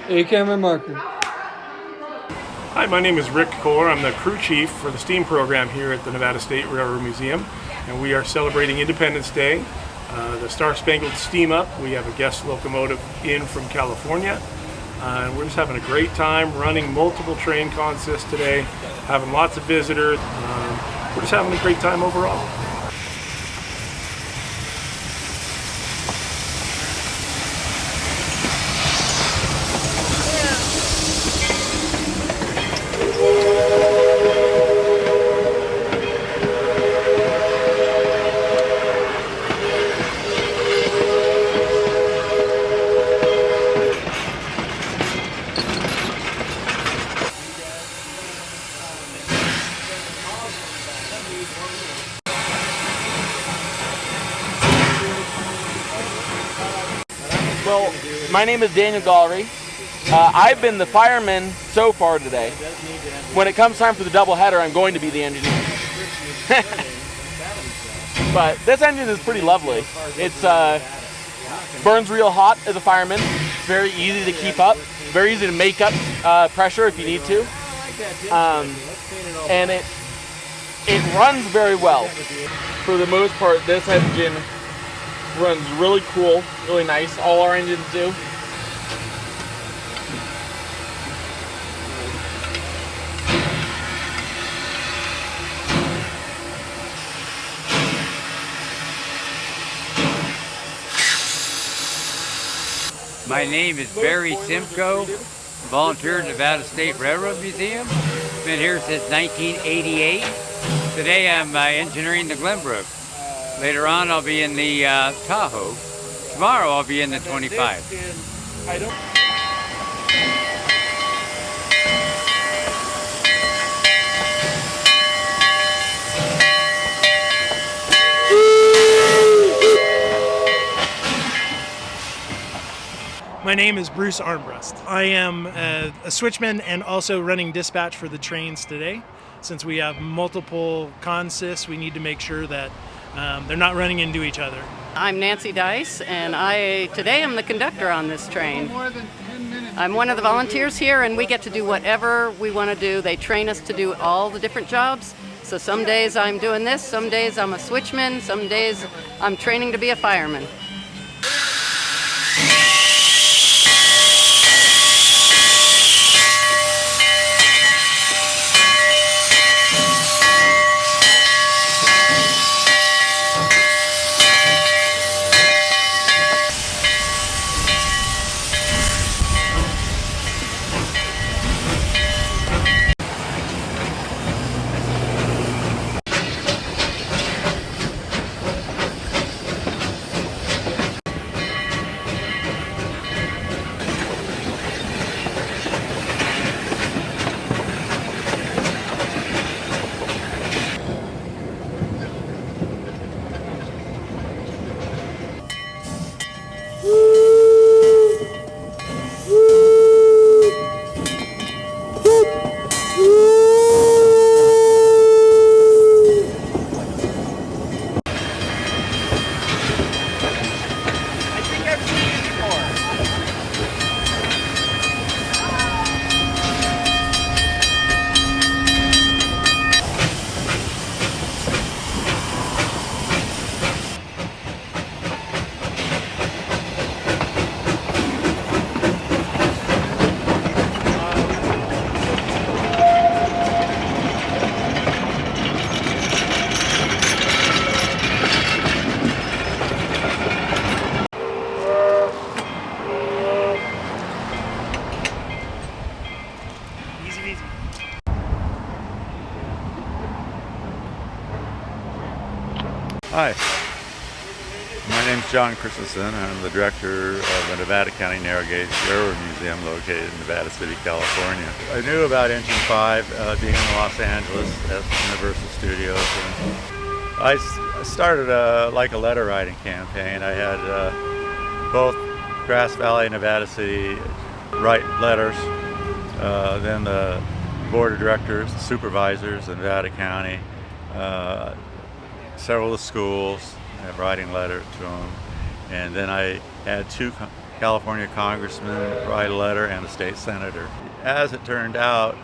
A camera marker. Hi, my name is Rick Kohler. I'm the crew chief for the STEAM program here at the Nevada State Railroad Museum, and we are celebrating Independence Day. The Star Spangled Steam Up. We have a guest locomotive in from California. And we're just having a great time running multiple train consists today, having lots of visitors. We're just having a great time overall. Well, my name is Daniel Gallery. I've been the fireman so far today. When it comes time for the double header, I'm going to be the engineer. But this engine is pretty lovely. It's burns real hot as a fireman. It's very easy to keep up. Very easy to make up pressure if you need to. And it runs very well. For the most part, this engine runs really cool, really nice. All our engines do. My name is Barry Simcoe, volunteer at Nevada State Railroad Museum. Been here since 1988. Today I'm engineering the Glenbrook. Later on I'll be in the Tahoe. Tomorrow I'll be in the 25. I don't. My name is Bruce Armbrust. I am a switchman and also running dispatch for the trains today. Since we have multiple consists, we need to make sure that they're not running into each other. I'm Nancy Dice, and today I'm the conductor on this train. I'm one of the volunteers here, and we get to do whatever we want to do. They train us to do all the different jobs. So some days I'm doing this, some days I'm a switchman, some days I'm training to be a fireman. Hi. My name's John Christensen. I'm the director of the Nevada County Narrow Gauge Railroad Museum located in Nevada City, California. I knew about Engine 5 being in Los Angeles at Universal Studios. And I started like a letter writing campaign. I had both Grass Valley and Nevada City write letters. Then the board of directors, the supervisors in Nevada County, several of the schools, writing letters to them. And then I had two California congressmen write a letter and a state senator. As it turned out,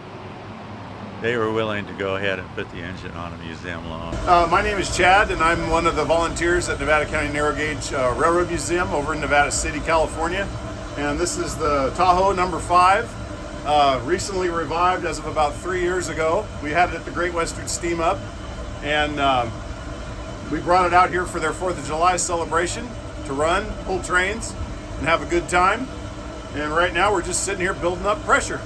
they were willing to go ahead and put the engine on a museum lawn. My name is Chad, and I'm one of the volunteers at Nevada County Narrow Gauge Railroad Museum over in Nevada City, California. And this is the Tahoe number 5, recently revived as of about 3 years ago. We had it at the Great Western Steam Up, and we brought it out here for their 4th of July celebration to run, pull trains, and have a good time. And right now we're just sitting here building up pressure.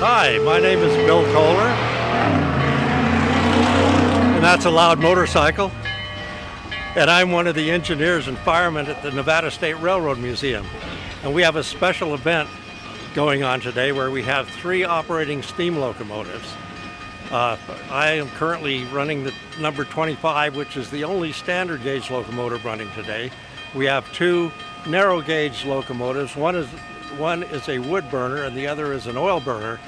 Hi, my name is Bill Kohler, and that's a loud motorcycle. And I'm one of the engineers and firemen at the Nevada State Railroad Museum. And we have a special event going on today where we have 3 operating steam locomotives. I am currently running the number 25, which is the only standard gauge locomotive running today. We have 2 narrow gauge locomotives. One is a wood burner and the other is an oil burner.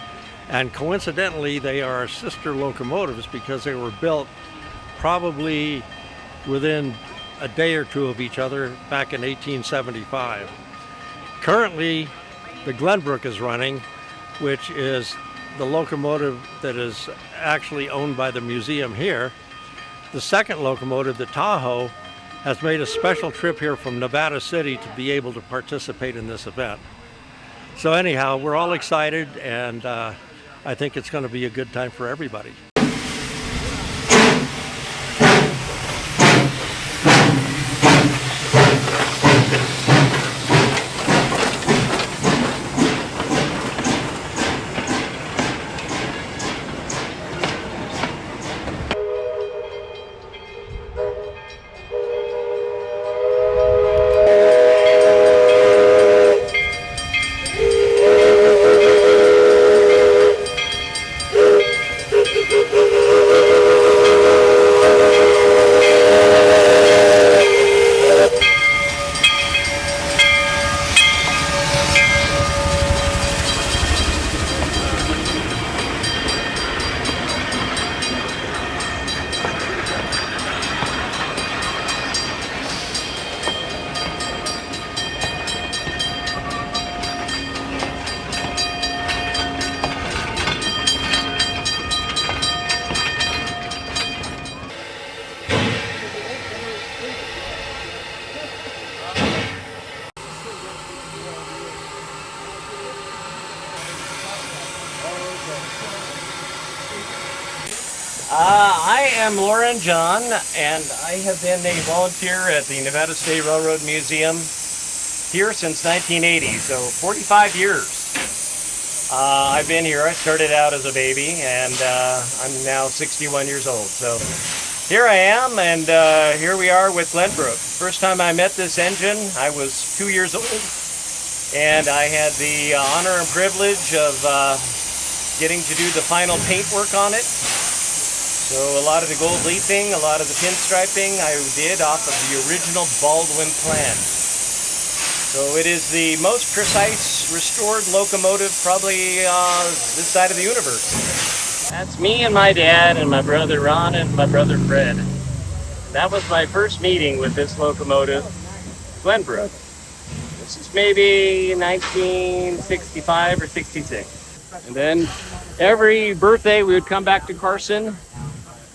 And coincidentally, they are sister locomotives because they were built probably within a day or two of each other back in 1875. Currently, the Glenbrook is running, which is the locomotive that is actually owned by the museum here. The second locomotive, the Tahoe, has made a special trip here from Nevada City to be able to participate in this event. So anyhow, we're all excited, and I think it's going to be a good time for everybody. I am Lauren John, and I have been a volunteer at the Nevada State Railroad Museum here since 1980, so 45 years. I've been here. I started out as a baby, and I'm now 61 years old. So here I am, and here we are with Glenbrook. First time I met this engine, I was 2 years old, and I had the honor and privilege of getting to do the final paint work on it. So a lot of the gold leafing, a lot of the pinstriping I did off of the original Baldwin plan. So it is the most precise restored locomotive probably this side of the universe. That's me and my dad and my brother Ron and my brother Fred. That was my first meeting with this locomotive, Glenbrook. This is maybe 1965 or 66. And then every birthday we would come back to Carson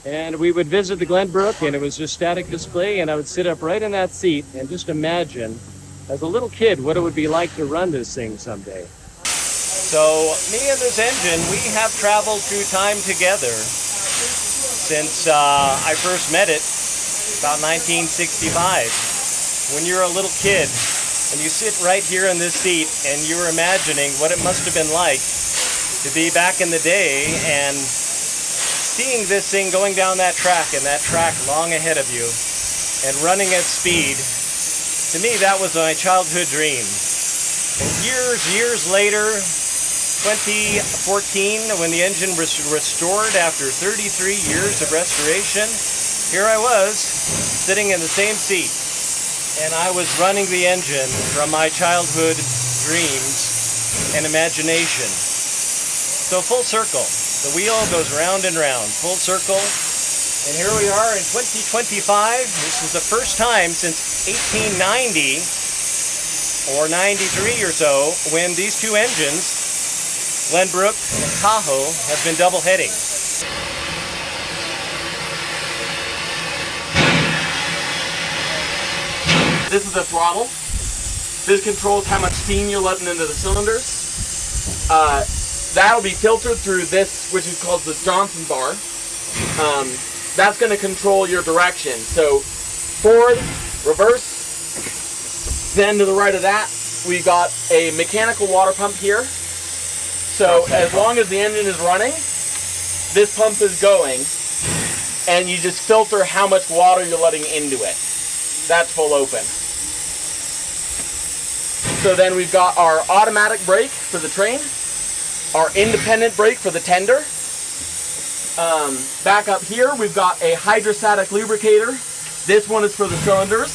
and we would visit the Glenbrook, and it was just static display, and I would sit up right in that seat and just imagine as a little kid what it would be like to run this thing someday. So me and this engine, we have traveled through time together since I first met it about 1965. When you're a little kid and you sit right here in this seat and you're imagining what it must have been like to be back in the day and seeing this thing going down that track and that track long ahead of you and running at speed, to me that was my childhood dream. And years later, 2014, when the engine was restored after 33 years of restoration, here I was sitting in the same seat, and I was running the engine from my childhood dreams and imagination. So full circle. The wheel goes round and round, full circle. And here we are in 2025. This is the first time since 1890 or 93 or so when these two engines, Glenbrook and Tahoe, have been double heading. This is the throttle. This controls how much steam you're letting into the cylinders. That'll be filtered through this, which is called the Johnson bar. That's going to control your direction. So forward, reverse. Then to the right of that, we got a mechanical water pump here. So as long as the engine is running, this pump is going, and you just filter how much water you're letting into it. That's full open. So then we've got our automatic brake for the train, our independent brake for the tender. Back up here, we've got a hydrostatic lubricator. This one is for the cylinders,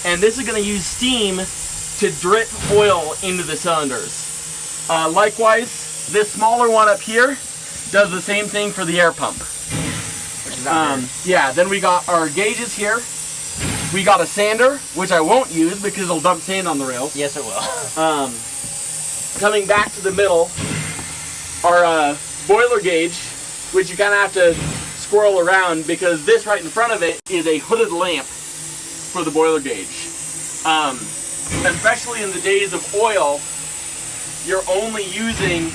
and this is going to use steam to drip oil into the cylinders. Likewise, this smaller one up here does the same thing for the air pump. Yeah, then we got our gauges here. We got a sander, which I won't use because it'll dump sand on the rails. Yes, it will. Coming back to the middle, our boiler gauge, which you kind of have to squirrel around because this right in front of it is a hooded lamp for the boiler gauge. Especially in the days of oil, you're only using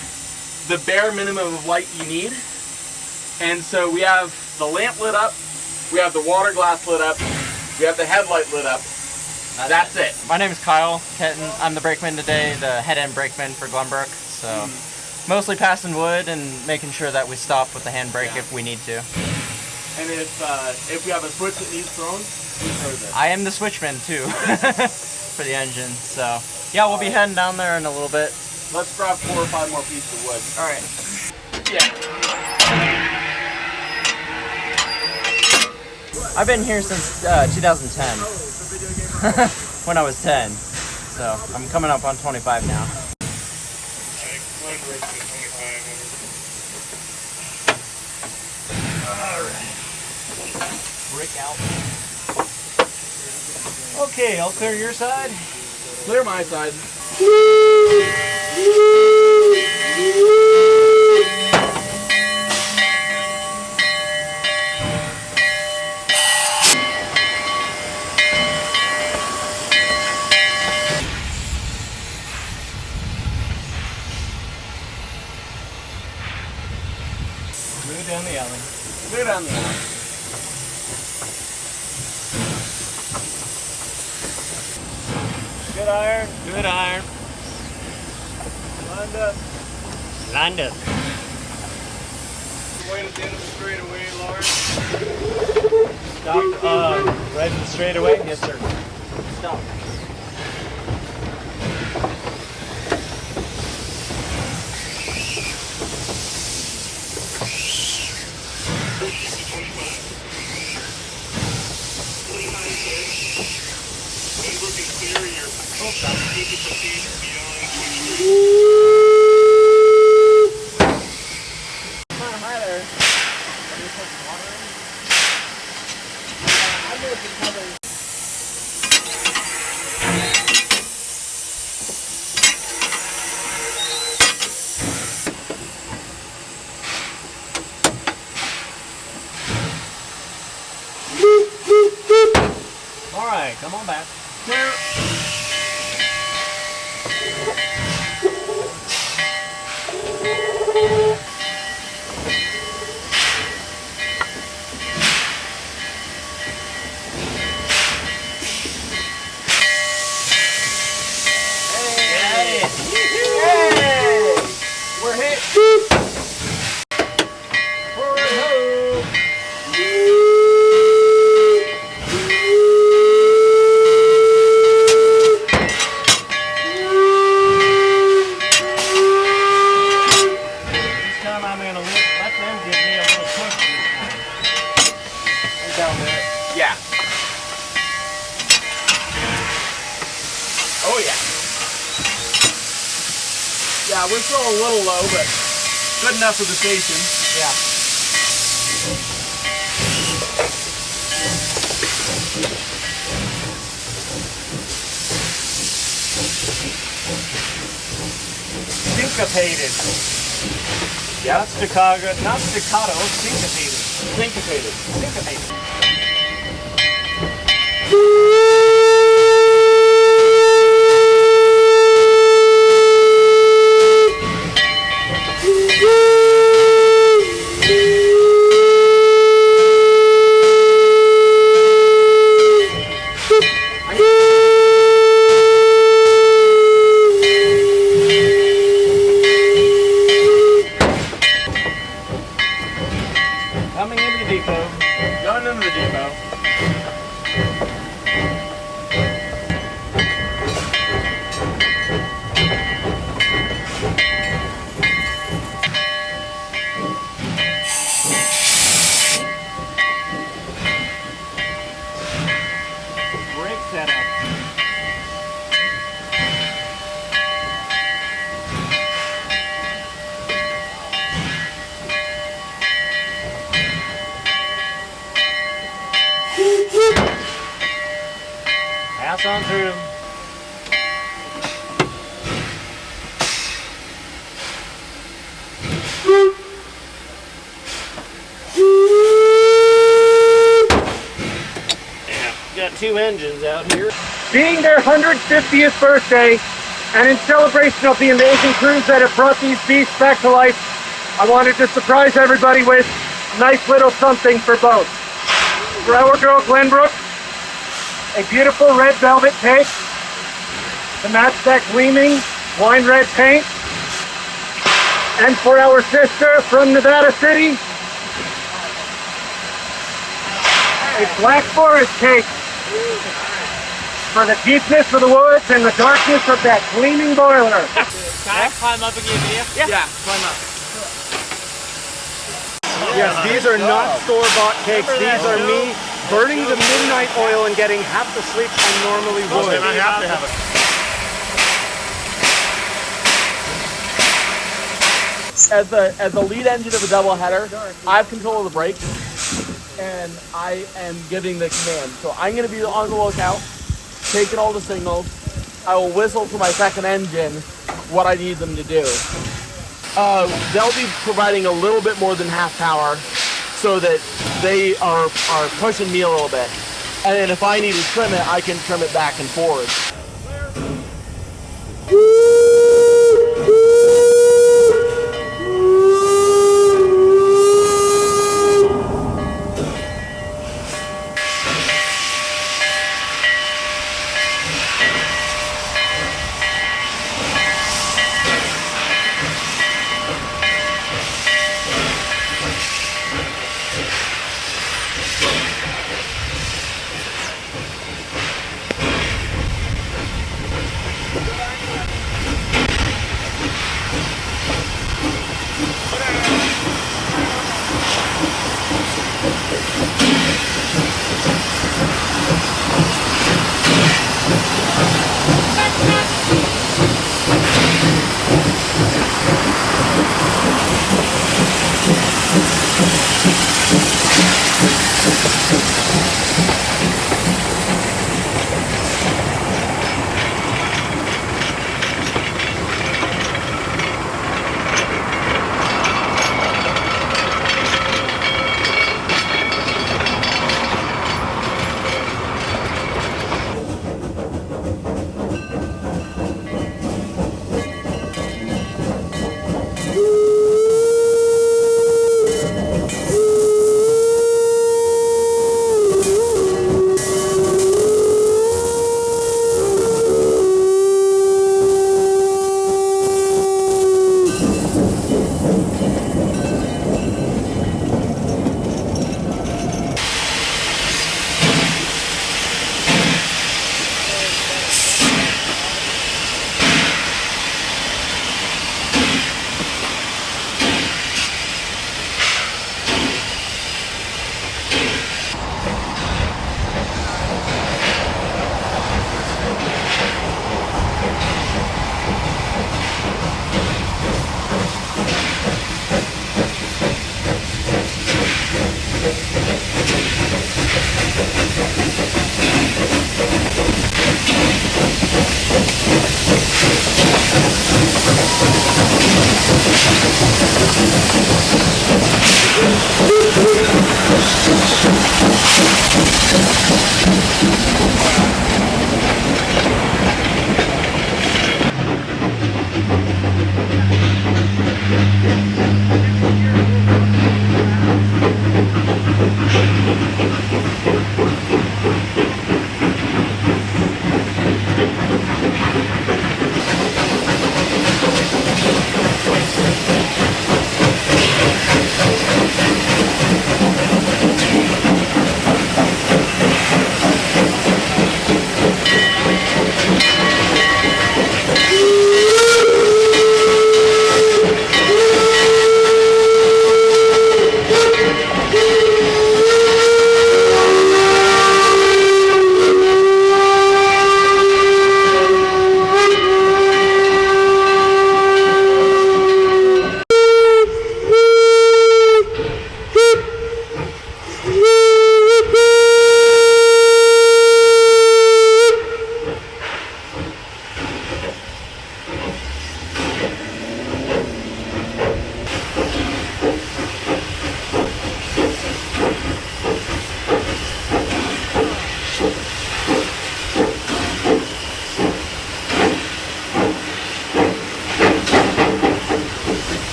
the bare minimum of light you need. And so we have the lamp lit up, we have the water glass lit up, we have the headlight lit up. That's it. My name is Kyle Ketton. I'm the brakeman today, the head end brakeman for Glenbrook. So mostly passing wood and making sure that we stop with the handbrake if we need to. And if we have a switch that needs thrown, we throw that. I am the switchman too for the engine. So yeah, we'll be heading down there in a little bit. Let's grab 4 or 5 more pieces of wood. All right. Yeah. I've been here since 2010 when I was 10. So I'm coming up on 25 now. Brick out. Okay, I'll clear your side. Clear my side. Move down the alley. Clear down the alley. Good iron. Good iron. Lined up. Lined up. Wait at the end of the straightaway, Lars. Stop. Right in the straightaway? Yes, sir. Stop. All right, come on back. We're hit. Yeah. Oh yeah. Yeah, we're still a little low, but good enough for the station. Yeah. Syncopated. Yeah. Not staccato, not staccato, syncopated. Syncopated. Syncopated. Coming into the depot. Going into the depot. pass on through. Got 2 engines out here. Being their 150th birthday, and in celebration of the amazing crews that have brought these beasts back to life, I wanted to surprise everybody with a nice little something for both. For our girl Glenbrook, a beautiful red velvet cake to match that gleaming wine red paint. And for our sister from Nevada City, a black forest cake for the deepness of the woods and the darkness of that gleaming boiler. Can I climb up and give you? Yeah, climb up. Yes, these are not store-bought cakes. These are me burning the midnight oil and getting half the sleep I normally would. And I have to have it. As the lead engine of a double header, I have control of the brakes, and I am giving the command. So I'm going to be on the lookout, taking all the signals. I will whistle to my second engine what I need them to do. They'll be providing a little bit more than half power so that they are pushing me a little bit. And then if I need to trim it, I can trim it back and forward.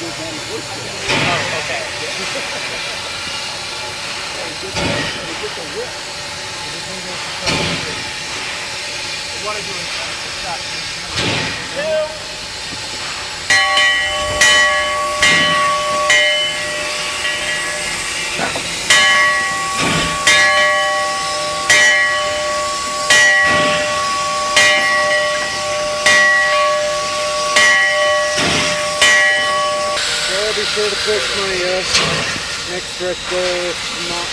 I'll be sure to push my next stretch goal. I'm not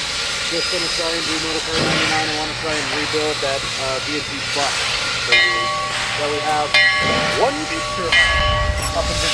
just going to try and do motor car 99. I want to try and rebuild that V&T bus that we have one picture up in the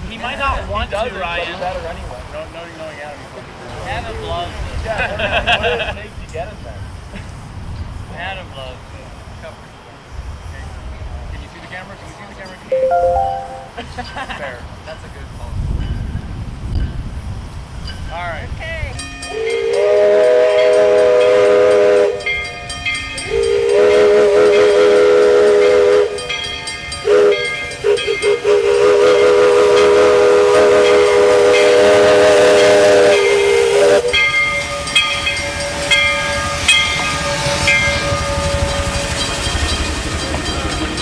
He might not want to, Ryan. Better anyway. Knowing how Adam loves it. Yeah, what does it take to get it then? Adam loves it. Can you see the camera? Can you see the camera? Fair. That's a good call. All right. Okay.